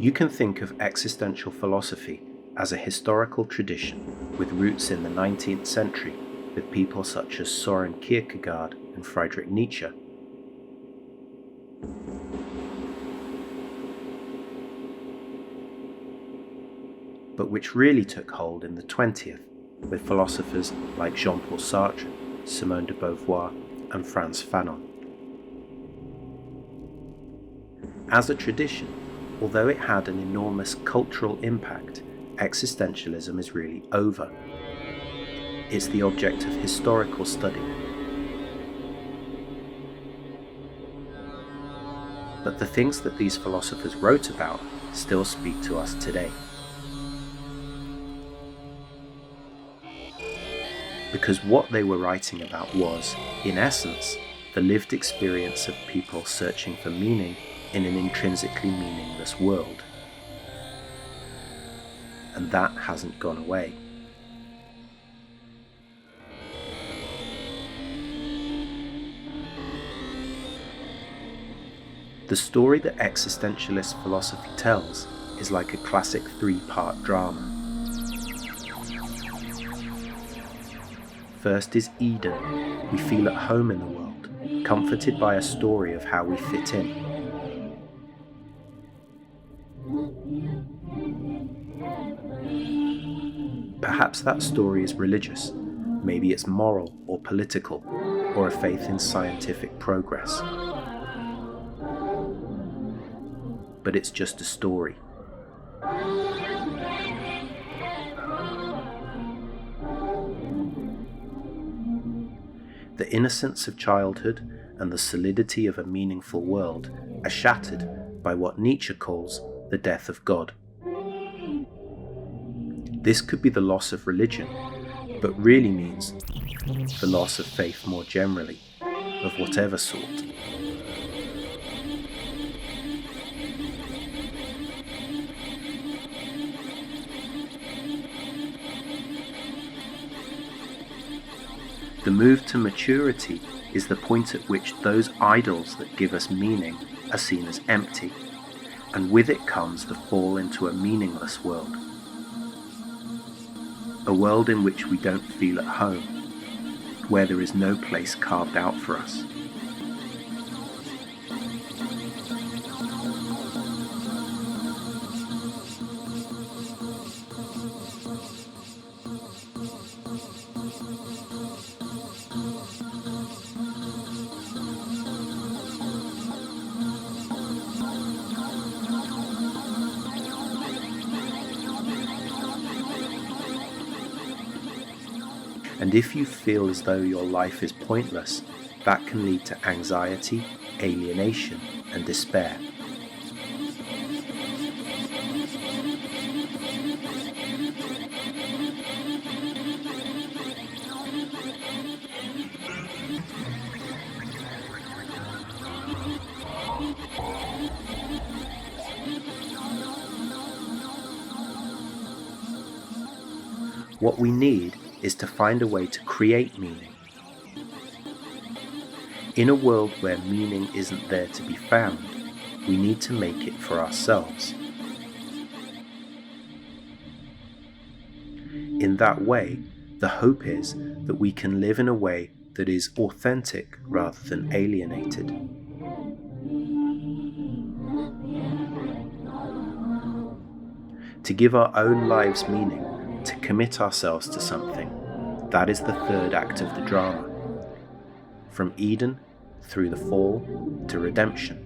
You can think of existential philosophy as a historical tradition with roots in the 19th century with people such as Søren Kierkegaard and Friedrich Nietzsche. But which really took hold in the 20th with philosophers like Jean-Paul Sartre, Simone de Beauvoir and Frantz Fanon. As a tradition, although it had an enormous cultural impact, existentialism is really over. It's the object of historical study. But the things that these philosophers wrote about still speak to us today. Because what they were writing about was, in essence, the lived experience of people searching for meaning in an intrinsically meaningless world. And that hasn't gone away. The story that existentialist philosophy tells is like a classic three-part drama. First is Eden. We feel at home in the world, comforted by a story of how we fit in. Perhaps that story is religious, maybe it's moral or political, or a faith in scientific progress. But it's just a story. The innocence of childhood and the solidity of a meaningful world are shattered by what Nietzsche calls the death of God. This could be the loss of religion, but really means the loss of faith more generally, of whatever sort. The move to maturity is the point at which those idols that give us meaning are seen as empty, and with it comes the fall into a meaningless world. A world in which we don't feel at home, where there is no place carved out for us. And if you feel as though your life is pointless, that can lead to anxiety, alienation, and despair. What we need is to find a way to create meaning. In a world where meaning isn't there to be found, we need to make it for ourselves. In that way, the hope is that we can live in a way that is authentic rather than alienated. To give our own lives meaning, to commit ourselves to something, that is the third act of the drama. From Eden, through the fall, to redemption.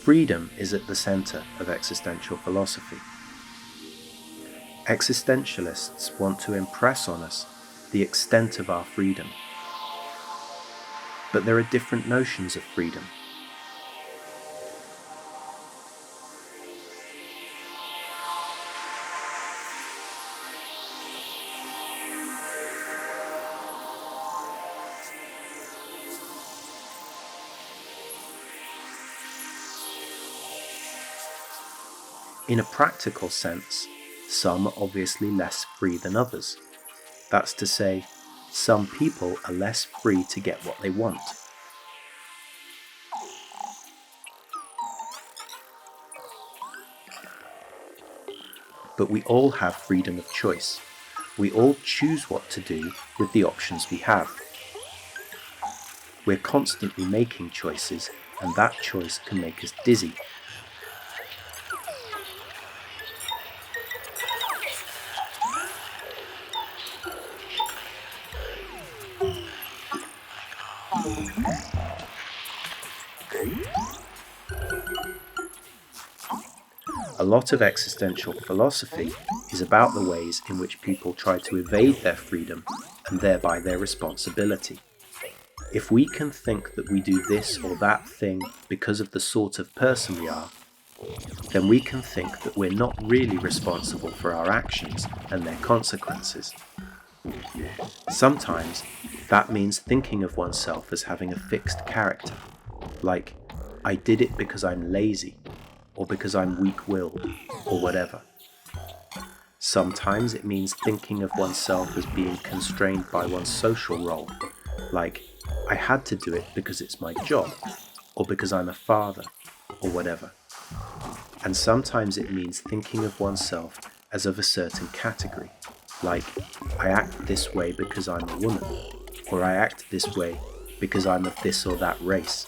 Freedom is at the centre of existential philosophy. Existentialists want to impress on us the extent of our freedom. But there are different notions of freedom. In a practical sense, some are obviously less free than others. That's to say, some people are less free to get what they want. But we all have freedom of choice. We all choose what to do with the options we have. We're constantly making choices, and that choice can make us dizzy. A lot of existential philosophy is about the ways in which people try to evade their freedom and thereby their responsibility. If we can think that we do this or that thing because of the sort of person we are, then we can think that we're not really responsible for our actions and their consequences. Sometimes that means thinking of oneself as having a fixed character, like, I did it because I'm lazy, or because I'm weak-willed, or whatever. Sometimes it means thinking of oneself as being constrained by one's social role, like, I had to do it because it's my job, or because I'm a father, or whatever. And sometimes it means thinking of oneself as of a certain category, like, I act this way because I'm a woman, or I act this way because I'm of this or that race.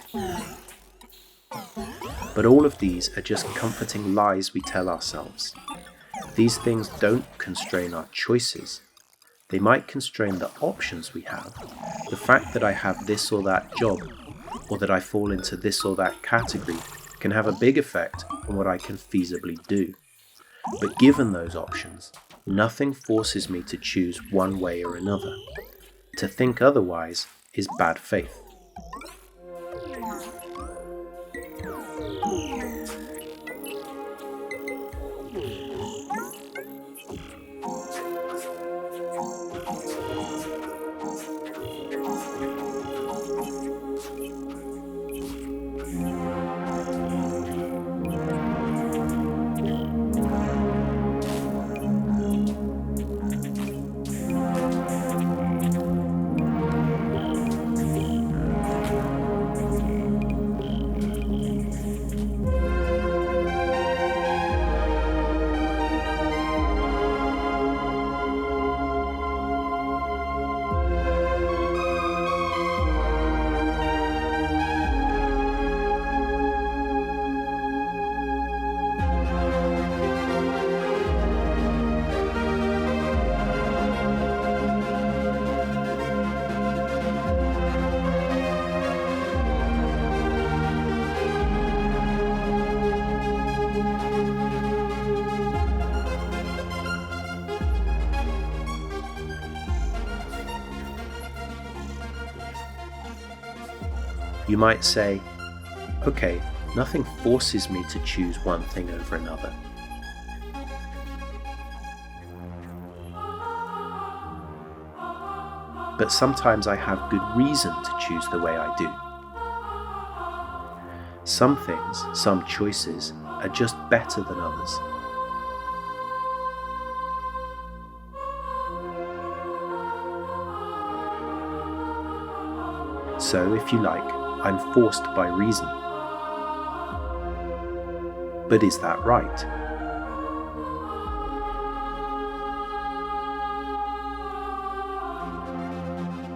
But all of these are just comforting lies we tell ourselves. These things don't constrain our choices. They might constrain the options we have. The fact that I have this or that job, or that I fall into this or that category, can have a big effect on what I can feasibly do. But given those options, nothing forces me to choose one way or another. To think otherwise is bad faith. You might say, okay, nothing forces me to choose one thing over another. But sometimes I have good reason to choose the way I do. Some things, some choices, are just better than others. So, if you like, I'm forced by reason. But is that right?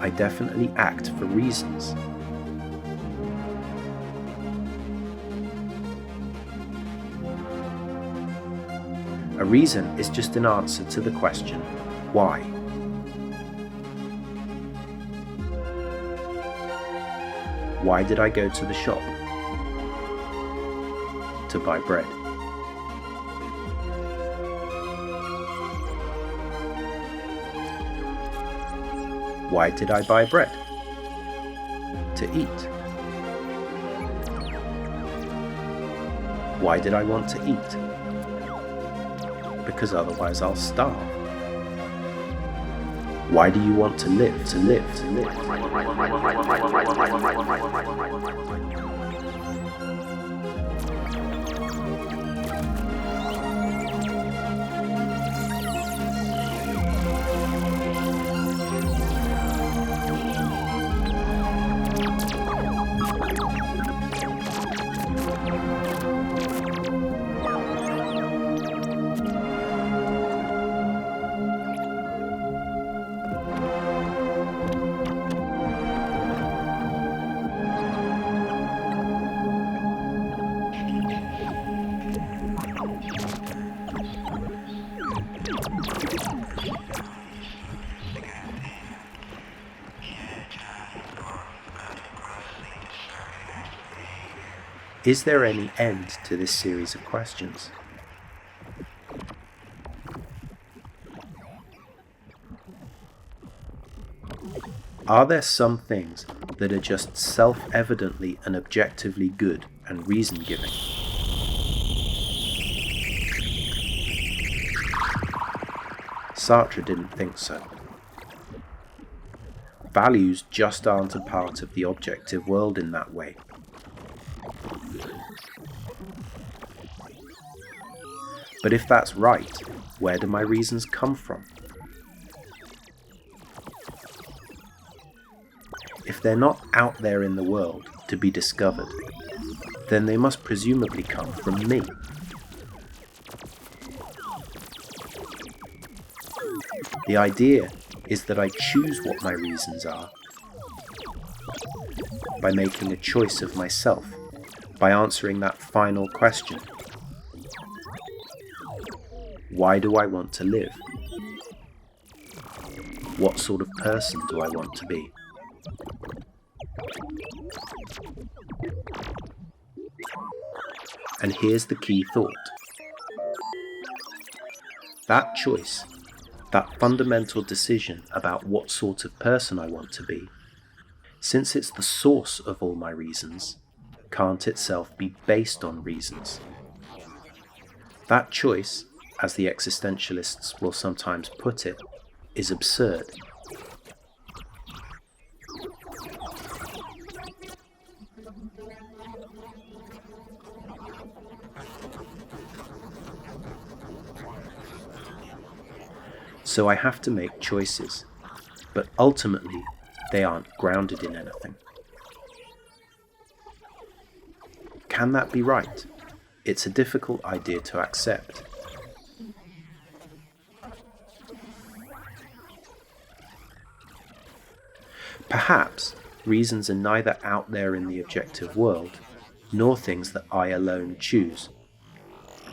I definitely act for reasons. A reason is just an answer to the question, why? Why did I go to the shop? To buy bread. Why did I buy bread? To eat. Why did I want to eat? Because otherwise I'll starve. Why do you want to live? To live. Is there any end to this series of questions? Are there some things that are just self-evidently and objectively good and reason-giving? Sartre didn't think so. Values just aren't a part of the objective world in that way. But if that's right, where do my reasons come from? If they're not out there in the world to be discovered, then they must presumably come from me. The idea is that I choose what my reasons are by making a choice of myself, by answering that final question. Why do I want to live? What sort of person do I want to be? And here's the key thought. That choice, that fundamental decision about what sort of person I want to be, since it's the source of all my reasons, can't itself be based on reasons. That choice, as the existentialists will sometimes put it, is absurd. So I have to make choices, but ultimately they aren't grounded in anything. Can that be right? It's a difficult idea to accept. Perhaps reasons are neither out there in the objective world, nor things that I alone choose.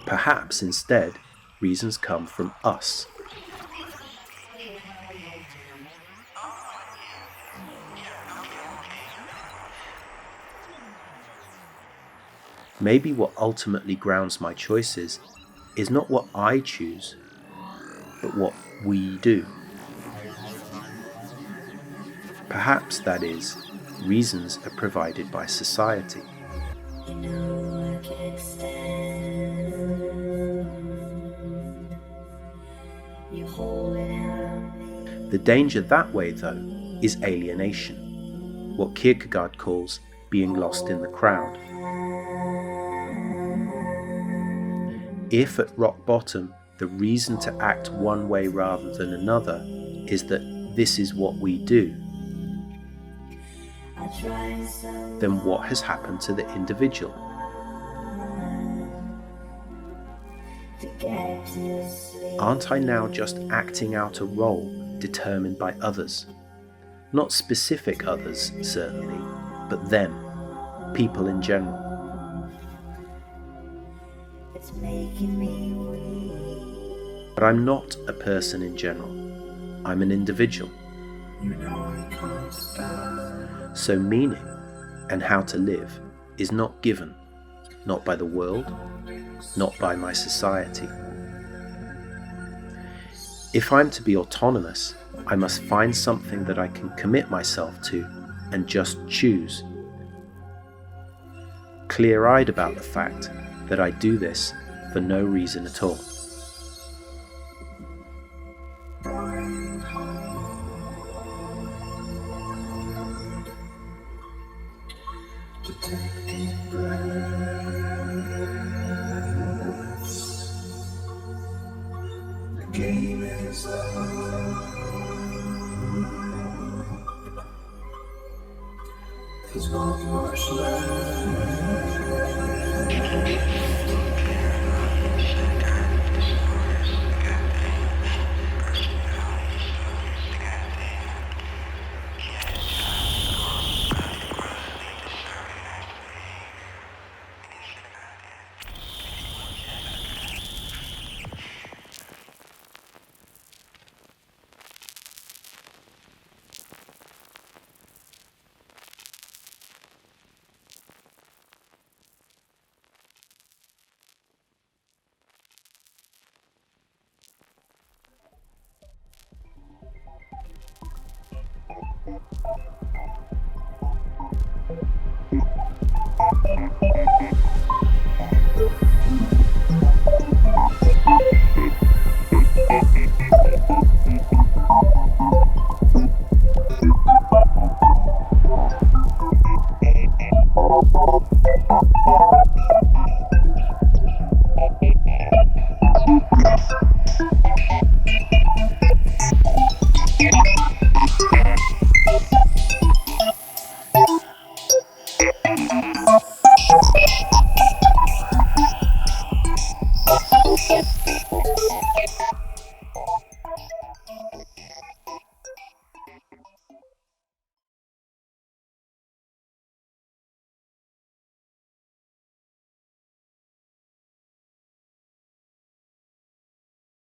Perhaps instead, reasons come from us. Maybe what ultimately grounds my choices is not what I choose, but what we do. Perhaps, that is, reasons are provided by society. The danger that way, though, is alienation, what Kierkegaard calls being lost in the crowd. If at rock bottom the reason to act one way rather than another is that this is what we do, then what has happened to the individual? Aren't I now just acting out a role determined by others? Not specific others, certainly, but them, people in general. But I'm not a person in general. I'm an individual. So meaning and how to live is not given, not by the world, not by my society. If I'm to be autonomous, I must find something that I can commit myself to and just choose. Clear-eyed about the fact that I do this for no reason at all. There's not much left.